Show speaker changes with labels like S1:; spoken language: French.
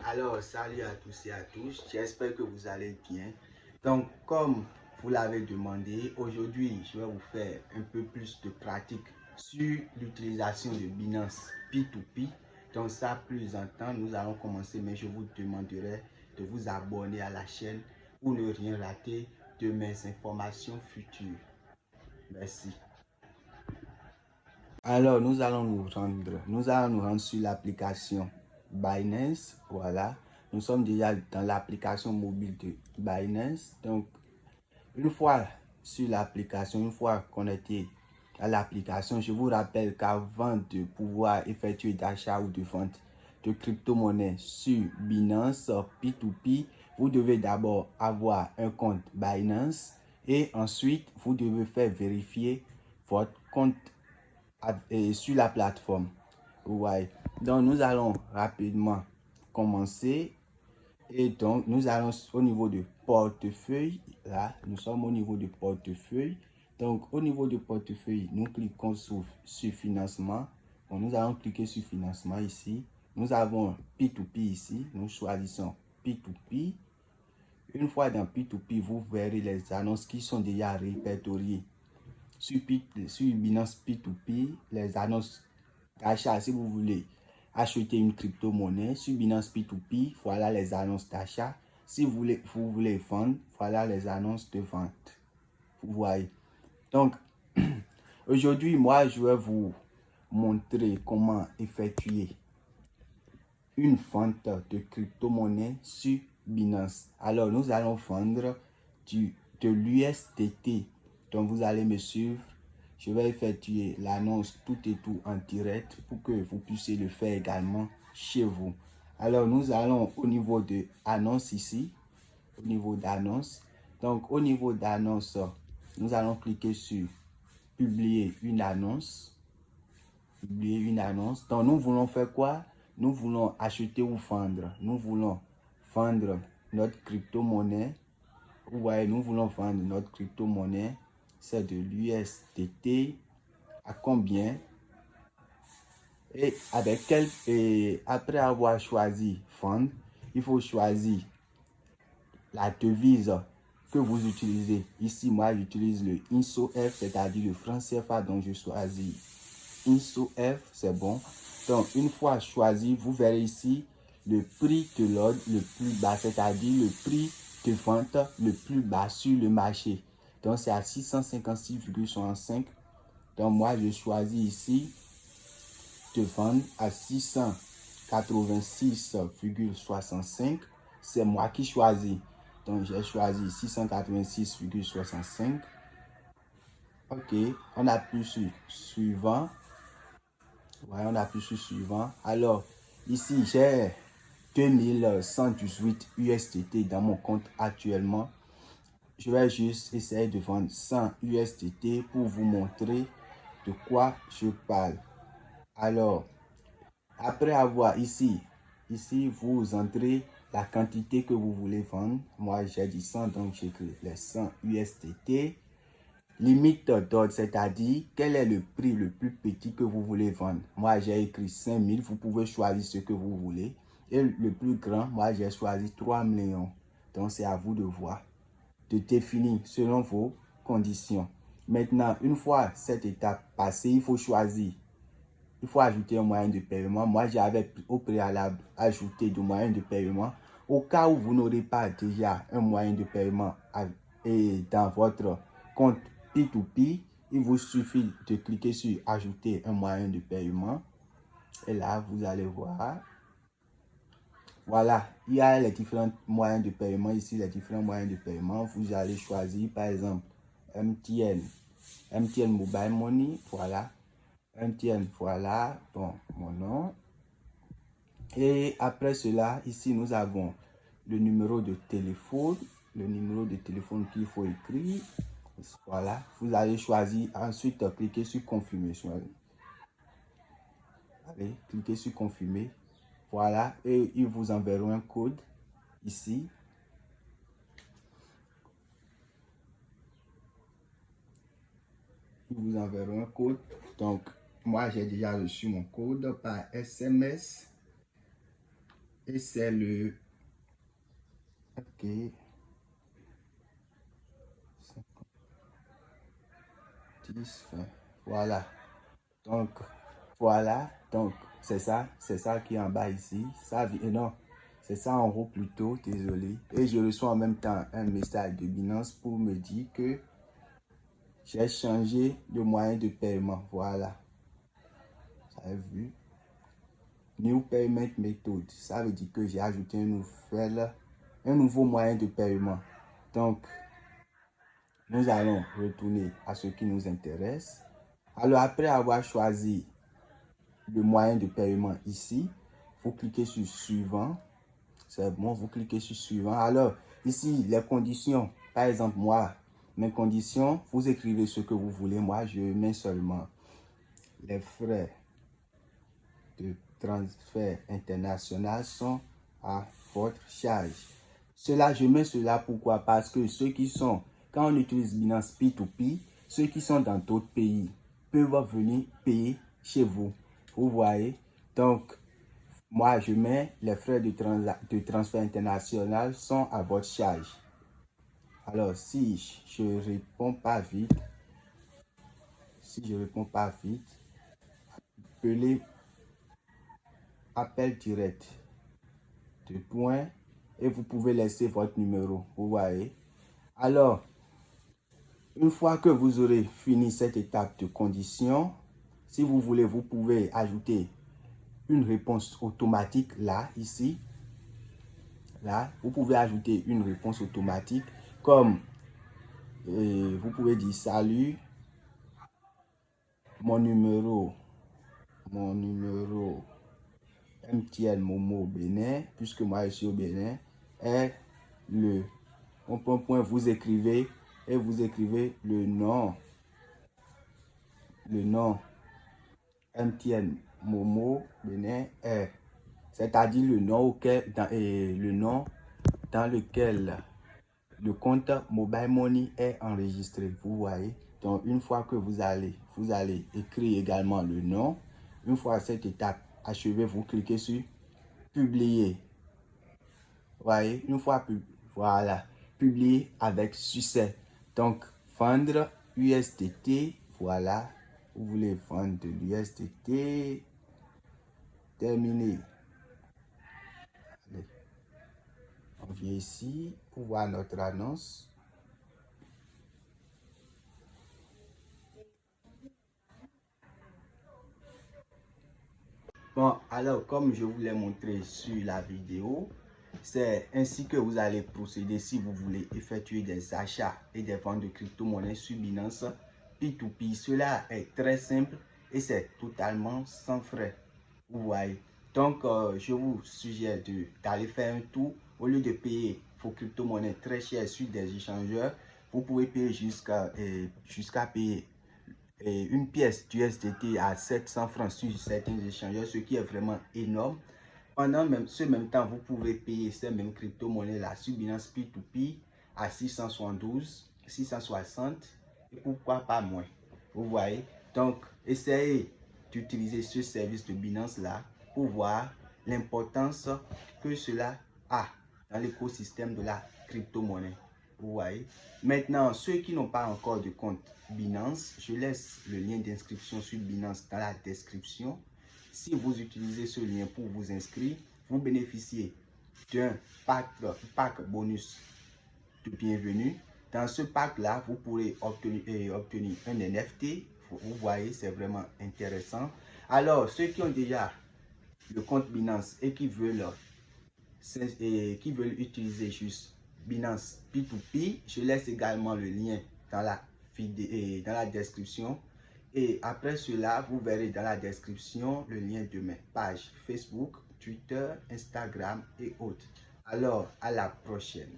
S1: Alors, salut à tous et à tous, j'espère que vous allez bien. Donc, comme vous l'avez demandé, aujourd'hui, je vais vous faire un peu plus de pratique sur l'utilisation de Binance P2P. Donc, ça, plus en temps, nous allons commencer, mais je vous demanderai de vous abonner à la chaîne pour ne rien rater de mes informations futures. Merci. Alors, nous allons nous rendre sur l'application Binance. Voilà, nous sommes déjà dans l'application mobile de Binance. Donc, une fois sur l'application, une fois connecté à l'application, je vous rappelle qu'avant de pouvoir effectuer d'achat ou de vente de crypto-monnaie sur Binance P2P, vous devez d'abord avoir un compte Binance et ensuite, vous devez faire vérifier votre compte sur la plateforme. Ouais. Donc, nous allons rapidement commencer. Et donc, nous allons au niveau de portefeuille. Là, nous sommes au niveau de portefeuille. Donc, au niveau de portefeuille, nous cliquons sur financement. Donc, nous allons cliquer sur financement ici. Nous avons P2P ici. Nous choisissons P2P. Une fois dans P2P, vous verrez les annonces qui sont déjà répertoriées sur Binance P2P, les annonces d'achat. Si vous voulez acheter une crypto-monnaie sur Binance P2P, voilà les annonces d'achat. Si vous voulez vendre, voilà les annonces de vente. Vous voyez. Donc, aujourd'hui, moi, je vais vous montrer comment effectuer une vente de crypto-monnaie sur Binance. Alors, nous allons vendre de l'USDT. Donc, vous allez me suivre. Je vais effectuer l'annonce tout et tout en direct pour que vous puissiez le faire également chez vous. Alors, nous allons au niveau de annonce ici. Au niveau d'annonce. Donc, au niveau d'annonce, nous allons cliquer sur publier une annonce. Publier une annonce. Donc, nous voulons faire quoi? Nous voulons acheter ou vendre. Nous voulons vendre notre crypto-monnaie. Vous voyez, nous voulons vendre notre crypto-monnaie. C'est de l'USDT. À combien? Et avec quel, et après avoir choisi vendre, il faut choisir la devise que vous utilisez. Ici, moi, j'utilise le INSOF, c'est-à-dire le franc CFA, donc je choisis INSOF, c'est bon. Donc, une fois choisi, vous verrez ici le prix de l'ordre le plus bas, c'est-à-dire le prix de vente le plus bas sur le marché. Donc, c'est à 656,65. Donc, moi, je choisis ici de vendre à 686,65. C'est moi qui choisis. Donc, j'ai choisi 686,65. OK, on appuie sur suivant. Ouais, on appuie sur suivant. Alors, ici, j'ai 2118 USDT dans mon compte actuellement. Je vais juste essayer de vendre 100 USDT pour vous montrer de quoi je parle. Alors, après avoir ici, vous entrez la quantité que vous voulez vendre. Moi, j'ai dit 100, donc j'écris les 100 USDT. Limite d'ordre, c'est-à-dire quel est le prix le plus petit que vous voulez vendre. Moi, j'ai écrit 5000. Vous pouvez choisir ce que vous voulez. Et le plus grand, moi, j'ai choisi 3 millions. Donc, c'est à vous de voir, de définir selon vos conditions. Maintenant, une fois cette étape passée, il faut choisir. Il faut ajouter un moyen de paiement. Moi, j'avais au préalable ajouté de moyen de paiement. Au cas où vous n'aurez pas déjà un moyen de paiement dans votre compte P2P, il vous suffit de cliquer sur ajouter un moyen de paiement. Et là, vous allez voir. Voilà, il y a les différents moyens de paiement. Ici, les différents moyens de paiement. Vous allez choisir, par exemple, MTN Mobile Money. Voilà. MTN, voilà, bon, mon nom. Et après cela, ici, nous avons le numéro de téléphone. Le numéro de téléphone qu'il faut écrire. Voilà, vous allez choisir. Ensuite, cliquez sur confirmer. Allez, cliquez sur confirmer. Voilà, et ils vous enverront un code ici. Ils vous enverront un code. Donc, moi, j'ai déjà reçu mon code par SMS. Et c'est le... Ok. 10, 20. Voilà. Donc, voilà. Donc, c'est ça qui est en bas ici. Ça, non, c'est ça en haut plutôt, désolé. Et je reçois en même temps un message de Binance pour me dire que j'ai changé de moyen de paiement. Voilà. Vous avez vu? New Payment Method. Ça veut dire que j'ai ajouté un nouveau moyen de paiement. Donc, nous allons retourner à ce qui nous intéresse. Alors, après avoir choisi le moyen de paiement ici, vous cliquez sur suivant. C'est bon, vous cliquez sur suivant. Alors, ici, les conditions. Par exemple, moi, mes conditions, vous écrivez ce que vous voulez. Moi, je mets seulement les frais de transfert international sont à votre charge. Je mets cela pourquoi? Parce que ceux qui sont, quand on utilise Binance P2P, ceux qui sont dans d'autres pays peuvent venir payer chez vous. Vous voyez? Donc, moi, je mets les frais de transfert international sont à votre charge. Alors, si je réponds pas vite, appelez appel direct. De points et vous pouvez laisser votre numéro. Vous voyez? Alors, une fois que vous aurez fini cette étape de condition, si vous voulez, vous pouvez ajouter une réponse automatique là, ici. Là, vous pouvez ajouter une réponse automatique comme vous pouvez dire salut, mon numéro MTN Momo au Bénin, puisque moi je suis au Bénin, est le point, vous écrivez et vous écrivez le nom MTN Momo Bénin est, c'est-à-dire le nom dans lequel le compte Mobile Money est enregistré. Vous voyez? Donc, une fois que vous allez écrire également le nom. Une fois cette étape achevée, vous cliquez sur publier. Vous voyez? Une fois voilà, publier avec succès. Donc, vendre USDT. Voilà. Vous voulez vendre de l'USDT. Terminé. Allez. On vient ici pour voir notre annonce. Bon, alors, comme je vous l'ai montré sur la vidéo, c'est ainsi que vous allez procéder si vous voulez effectuer des achats et des ventes de crypto-monnaies sur Binance P2P. Cela est très simple et c'est totalement sans frais. Vous voyez. Donc, je vous suggère d'aller faire un tour. Au lieu de payer vos crypto-monnaies très chères sur des échangeurs, vous pouvez payer jusqu'à payer une pièce d'USDT à 700 francs sur certains échangeurs, ce qui est vraiment énorme. Pendant ce même temps, vous pouvez payer ces mêmes crypto-monnaies-là sur Binance P2P à 672, 660 et pourquoi pas moins. Vous voyez? Donc, essayez d'utiliser ce service de Binance-là pour voir l'importance que cela a dans l'écosystème de la crypto-monnaie. Vous voyez? Maintenant, ceux qui n'ont pas encore de compte Binance, je laisse le lien d'inscription sur Binance dans la description. Si vous utilisez ce lien pour vous inscrire, vous bénéficiez d'un pack bonus de bienvenue. Dans ce pack-là, vous pourrez obtenir un NFT. Vous voyez, c'est vraiment intéressant. Alors, ceux qui ont déjà le compte Binance et qui veulent utiliser juste Binance P2P, je laisse également le lien dans la description. Et après cela, vous verrez dans la description le lien de mes pages Facebook, Twitter, Instagram et autres. Alors, à la prochaine.